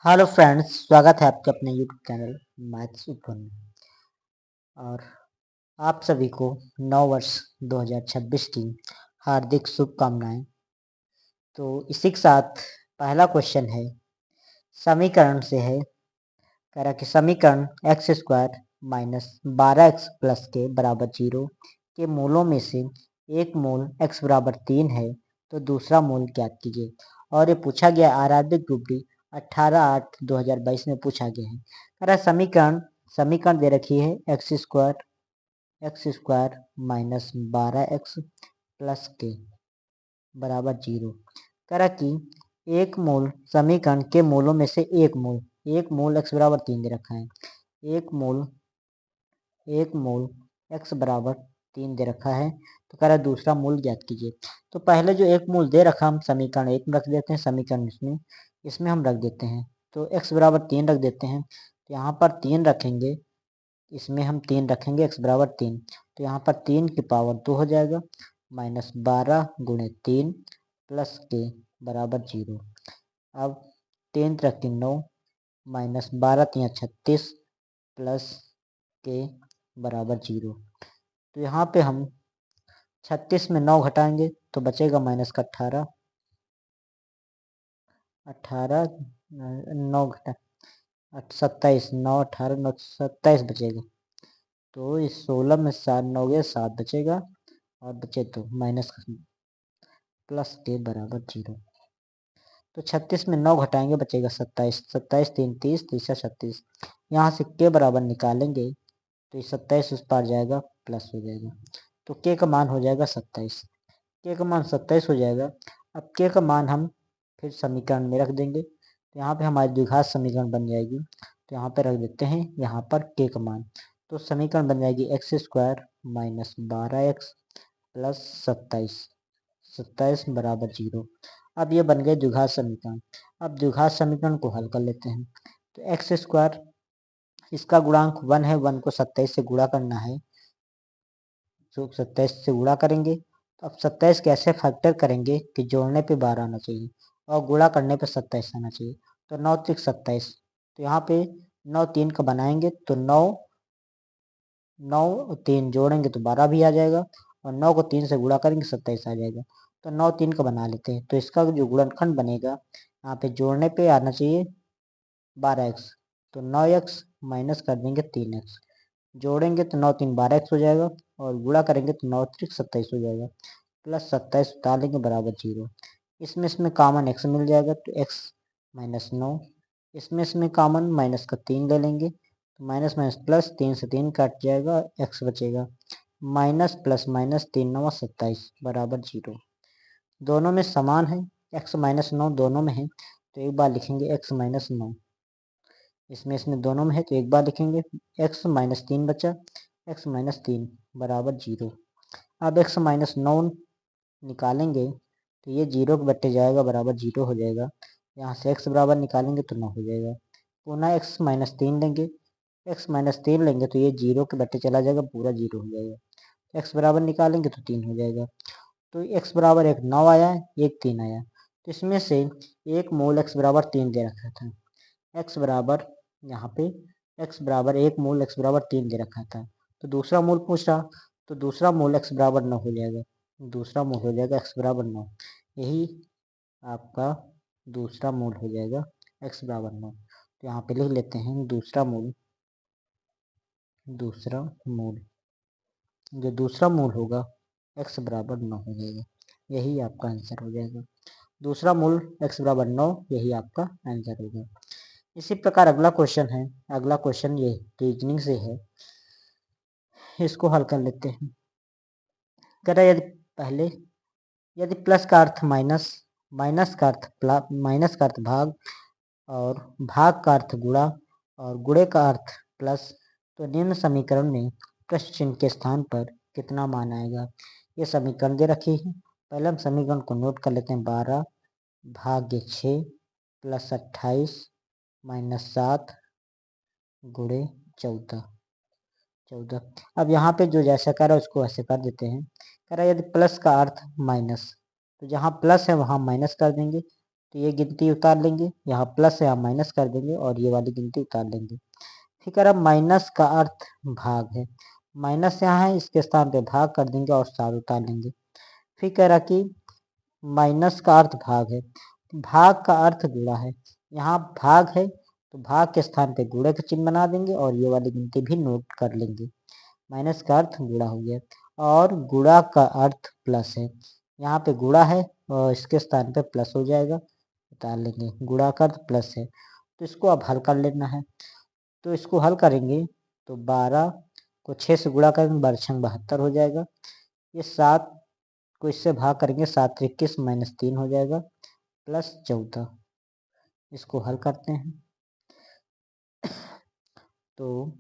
Hello friends, स्वागत है आपके अपने यूट्यूब चैनल मैथ्स उपवन में। और आप सभी को नव वर्ष 2026 की हार्दिक शुभकामनाएं। तो इसी के साथ पहला क्वेश्चन है, समीकरण से है। कह रहा कि समीकरण x square minus 12x plus के बराबर 0 के मूलों में से एक मूल x बराबर 3 है, तो दूसरा मूल ज्ञात कीजिए। और ये पूछा गया आरआरबी ग्रुप डी 18/8/2022 में पूछा गया है। कह रहा समीकरण दे रखी है x square minus 12x plus के बराबर 0। कह रहा कि एक मूल समीकरण के मूलों में से एक मूल x बराबर 3 दे रखा है। एक मूल x बराबर 3 दे रखा है, तो कह रहा है दूसरा मूल ज्ञात कीजिए। तो पहले जो एक मूल दे रखा हम समीकरण 1 में रख देते हैं, समीकरण इसमें हम रख देते हैं। तो x बराबर 3 रख देते हैं, तो यहाँ पर 3 रखेंगे, इसमें हम 3 रखेंगे x बराबर 3, तो यहाँ पर 3 की पावर 2 हो जाएगा, माइनस 12 गुणे 3 प्लस के बराबर 0। अब 3 रख के 9, माइनस 12 3 36 प्लस के बराबर 0। तो यहाँ पे हम 36 में 9 घटाएंगे तो बचेगा माइनस का 18 9 घटा 27, 9 18 9 27 बचेगा। तो इस 16 में 7 9 गया 7 बचेगा, और बचे तो माइनस प्लस के बराबर 0। तो 36 में 9 घटाएंगे बचेगा 27, 27 3 30 तीसरा 36। यहाँ से के बराबर निकालेंगे तो ये 27 उस पार जाएगा, प्लस हो जाएगा। तो के का मान हो जाएगा 27। के का मान 27 हो जाएगा। अब के का मान हम फिर समीकरण में रख देंगे, तो यहाँ पे हमारी द्विघात समीकरण बन जाएगी। तो यहाँ पे रख देते हैं यहाँ पर के का मान। तो समीकरण बन जाएगी x square minus 12x plus 27 बराबर 0। अब ये बन गए द्विघात समीकरण। अब द्विघात समीकरण को हल कर लेते हैं। तो एक्स स्क्वायर, इसका गुणांक 1 है, 1 को 27 से गुणा करना है, जो 27 से गुणा करेंगे। तो अब 27 कैसे फैक्टर करेंगे कि जोड़ने पे 12 आना चाहिए और गुणा करने पे 27 आना चाहिए। तो 9 3 27, तो यहाँ पे 9 3 का बनाएंगे तो 9 9 3 जोड़ेंगे तो 12 भी आ जाएगा, और 9 को 3 से गुणा करेंगे 27 आ जाएगा। तो 9 3 का बना लेते हैं। तो इसका जो गुणनखंड बनेगा, यहाँ पे जोड़ने पे आना चाहिए 12x, तो 9x माइनस कर देंगे 3x, जोड़ेंगे तो 9 3 12x हो जाएगा, और गुणा करेंगे तो 9 3 27 हो जाएगा, प्लस 27 उतार लेंगे बराबर 0। इसमें कॉमन x मिल जाएगा, तो x माइनस 9, इसमें कॉमन माइनस का 3 ले लेंगे, तो माइनस माइनस प्लस 3 से 3 कट जाएगा, x बचेगा माइनस प्लस माइनस 3 9 27 बराबर 0। दोनों में समान है, x माइनस 9 दोनों में है, तो एक बार लिखेंगे x माइनस 9। इसमें दोनों में है तो एक बार लिखेंगे, x माइनस 3 बचा, x माइनस 3 बराबर 0। अब x माइनस 9 निकालेंगे तो ये 0 के बट्टे जाएगा, बराबर 0 हो जाएगा। यहाँ से x बराबर निकालेंगे तो 9 हो जाएगा। पुनः x माइनस 3 लेंगे, x माइनस 3 लेंगे तो ये 0 के बट्टे चला जाएगा, पूरा 0 हो जाएगा। x बराबर निकालेंगे तो 3 हो जाएगा। तो x बराबर एक 9 आया, एक 3 आया। तो इसमें से एक मूल x बराबर 3 दे रखा था। x बराबर यहाँ पे x बराबर एक मूल x बराबर 3 दे रखा था। तो दूसरा मूल पूछ रहा, तो दूसरा मूल x बराबर 9 हो जाएगा। दूसरा मूल हो जाएगा x बराबर 9। यही आपका दूसरा मूल हो जाएगा x बराबर 9। तो यहाँ पे लिख लेते हैं दूसरा मूल जो दूसरा मूल होगा x बराबर 9 हो जाएगा। यही आपका आंसर हो जाएगा। दूसरा मूल x बराबर 9, यही आपका आंसर होगा। इसी प्रकार अगला क्वेश्चन है। अगला क्वेश्चन ये रीजनिंग से है, इसको हल कर लेते हैं। कह रहा है यदि प्लस का अर्थ माइनस, माइनस का अर्थ भाग, और भाग का अर्थ गुणा, और गुणे का अर्थ प्लस, तो निम्न समीकरण में प्रश्न चिन्ह के स्थान पर कितना मान आएगा। ये समीकरण दे रखी है। पहले हम समीकरण को नोट कर लेते हैं। 12 भाग्य 6 प्लस 28 माइनस 7 गुणे 14। अब यहाँ पे जो जैसा कह रहा है उसको ऐसे कर देते हैं। कह रहा है यदि प्लस का अर्थ माइनस, तो जहाँ प्लस है वहाँ माइनस कर देंगे, तो ये गिनती उतार लेंगे, यहाँ प्लस है यहाँ माइनस कर देंगे और ये वाली गिनती उतार लेंगे। फिर कह रहा माइनस का अर्थ भाग है, माइनस यहाँ है इसके स्थान पे भाग कर देंगे और 4 उतार लेंगे। फिर कह रहा कि माइनस का अर्थ भाग है, भाग का अर्थ गुणा है, यहाँ भाग है तो भाग के स्थान पे गुणे का चिन्ह बना देंगे और ये वाली गिनती भी नोट कर लेंगे। माइनस का अर्थ गुणा हो गया और गुणा का अर्थ प्लस है, यहाँ पे गुणा है और इसके स्थान पे प्लस हो जाएगा, उतार लेंगे। गुणा का अर्थ प्लस है तो इसको अब हल कर लेना है। तो इसको हल करेंगे तो 12 को 6 से गुणा करेंगे 12×72 हो जाएगा। ये 7 को इससे भाग करेंगे 7×21 -3 हो जाएगा +14। इसको हल करते हैं तो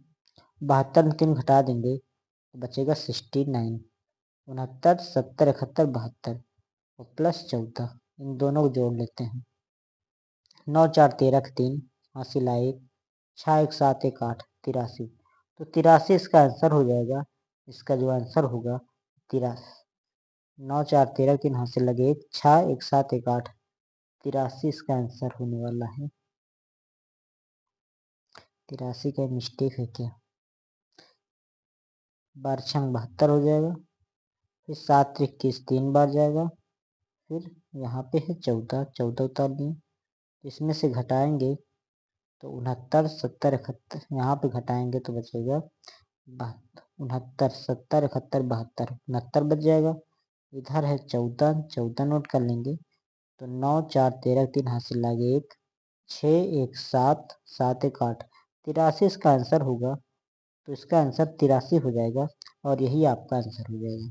72 में 3 घटा देंगे तो बचेगा 69। 69, 70, 71, 72 और +14 इन दोनों को जोड़ लेते हैं। 9 4 13 के 3 हासिल 1 6 1 7 1 8 83। तो 83 इसका आंसर हो जाएगा। इसका जो आंसर होगा 83। 9 4 13 3 हासिल लगे 1 6 1 7 1 8 83 इसका आंसर होने वाला है। 83 का मिस्टेक है क्या? 12×72 हो जाएगा, फिर 7×21 3 बार जाएगा, फिर यहाँ पे है 14 14 उतार दिए, इसमें से घटाएंगे तो 69 70 71 यहाँ पे घटाएंगे तो बचेगा 69 70 71 72 69 बच जाएगा। इधर है 14 14 नोट कर लेंगे तो 9 4 13 3 हासिल लागे 1 6 1 7 7 1 8 83 इसका आंसर होगा। तो इसका आंसर 83 हो जाएगा और यही आपका आंसर हो जाएगा।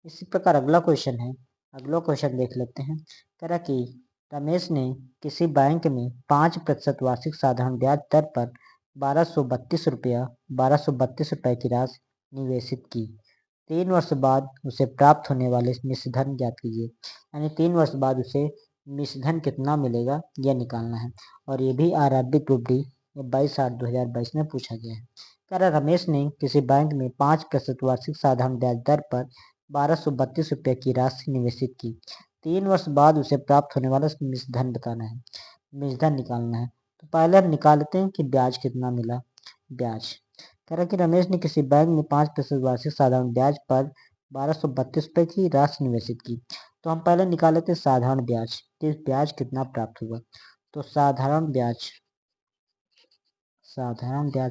इसी प्रकार अगला क्वेश्चन है, अगला क्वेश्चन देख लेते हैं। कह रहा कि रमेश ने किसी बैंक में 5% वार्षिक साधारण ब्याज दर पर 1232 रुपये की राशि निवेशित की। 3 वर्ष बाद उसे प्राप्त होने वाले मिश्रधन ज्ञात कीजिए। यानी 3 वर्ष बाद उसे मिश्रधन कितना मिलेगा यह निकालना है और ये भी आरआरबी ग्रुप डी 22/8/2022 में पूछा गया है। कह रहा रमेश ने किसी बैंक में 5% वार्षिक साधारण ब्याज दर पर 1232 रुपये की राशि निवेशित की। 3 वर्ष बाद उसे प्राप्त होने वाला मिश्रधन बताना है, मिश्रधन निकालना है। तो पहले हम निकाल लेते हैं कि ब्याज कितना मिला। ब्याज कह रहा कि रमेश ने किसी बैंक में 5% वार्षिक साधारण ब्याज पर 1232 रुपये की राशि निवेशित की। तो हम पहले निकाल लेते हैं साधारण ब्याज कि ब्याज कितना प्राप्त हुआ। तो साधारण ब्याज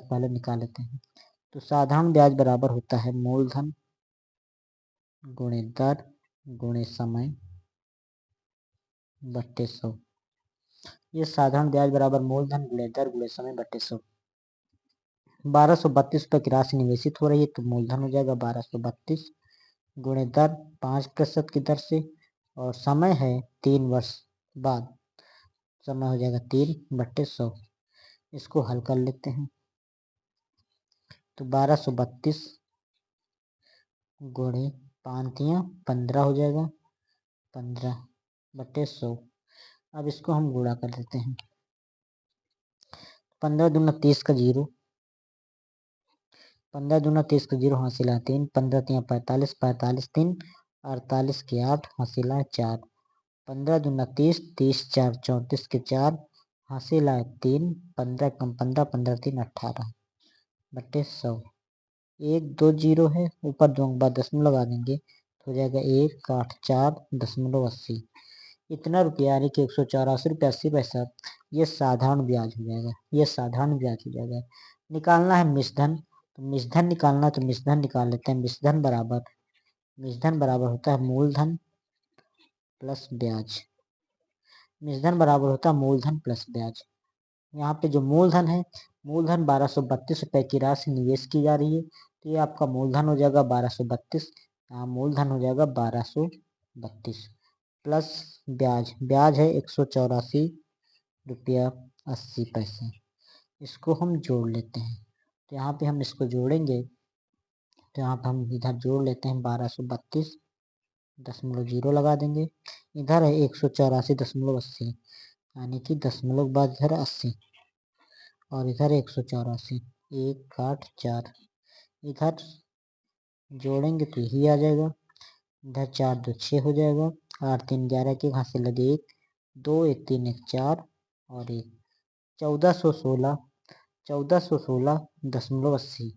पहले निकाल लेते हैं। तो साधारण ब्याज बराबर होता है मूलधन गुणे दर गुणे समय बट्टे 100। ये साधारण ब्याज बराबर मूलधन गुणे दर गुणे समय बट्टे 100। 1232 रुपये की राशि निवेशित हो रही है तो मूलधन हो जाएगा 1232 गुणे दर 5% की दर से और समय है 3 वर्ष बाद, समय हो जाएगा 3/100। इसको हल कर लेते हैं तो 1232 गुणे 5×15 हो जाएगा 15/100। अब इसको हम गुणा कर देते हैं। 15 दूना 30 का 0, 15 दूना 30 का 0 हासिला 3, 15 3 45, 45 3 48 के 8 हासिला 4, 15 दूना 30, 30 4 34 के 4 हासिला 3, 15 कम 15, 15 3 18/100। 1 2 0 है, ऊपर 2 के बाद दशमलव लगा देंगे तो हो जाएगा 184.80। इतना रुपया यानी कि 184 रुपये 80 पैसा ये साधारण ब्याज हो जाएगा, ये साधारण ब्याज हो जाएगा। निकालना है मिश्रधन, तो मिश्रधन निकालना तो मिश्रधन निकाल लेते हैं। मिश्रधन बराबर होता है मूलधन प्लस ब्याज। मिश्रधन बराबर होता है मूलधन प्लस ब्याज। यहाँ पे जो मूलधन है, मूलधन 1232 रुपये की राशि निवेश की जा रही है तो ये आपका मूलधन हो जाएगा 1232। यहाँ मूलधन हो जाएगा 1232 प्लस ब्याज, ब्याज है 184 रुपया 80 पैसे। इसको हम जोड़ लेते हैं तो यहाँ पे हम इसको जोड़ेंगे तो यहाँ पे हम इधर जोड़ लेते हैं 1232.0 लगा देंगे। इधर है 184.80 यानी कि दशमलव बाद इधर 80 और इधर 184 184 इधर जोड़ेंगे तो यही आ जाएगा। इधर 4 2 6 हो जाएगा, 8 3 11 के हाथ से लगे 1 2 1 3 1 4 और 1 1416 1416.80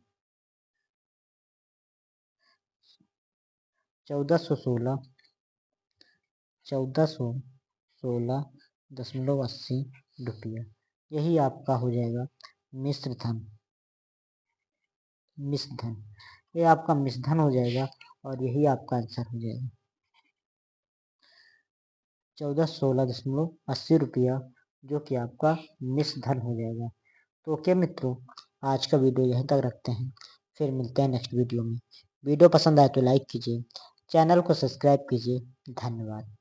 1416.80 रुपया। यही आपका हो जाएगा मिश्र धन। ये आपका मिश्र धन हो जाएगा और यही आपका आंसर हो जाएगा 1416.80 रुपया, जो कि आपका मिश्र धन हो जाएगा। तो ओके मित्रों, आज का वीडियो यहीं तक रखते हैं, फिर मिलते हैं नेक्स्ट वीडियो में। वीडियो पसंद आए तो लाइक कीजिए, चैनल को सब्सक्राइब कीजिए। धन्यवाद।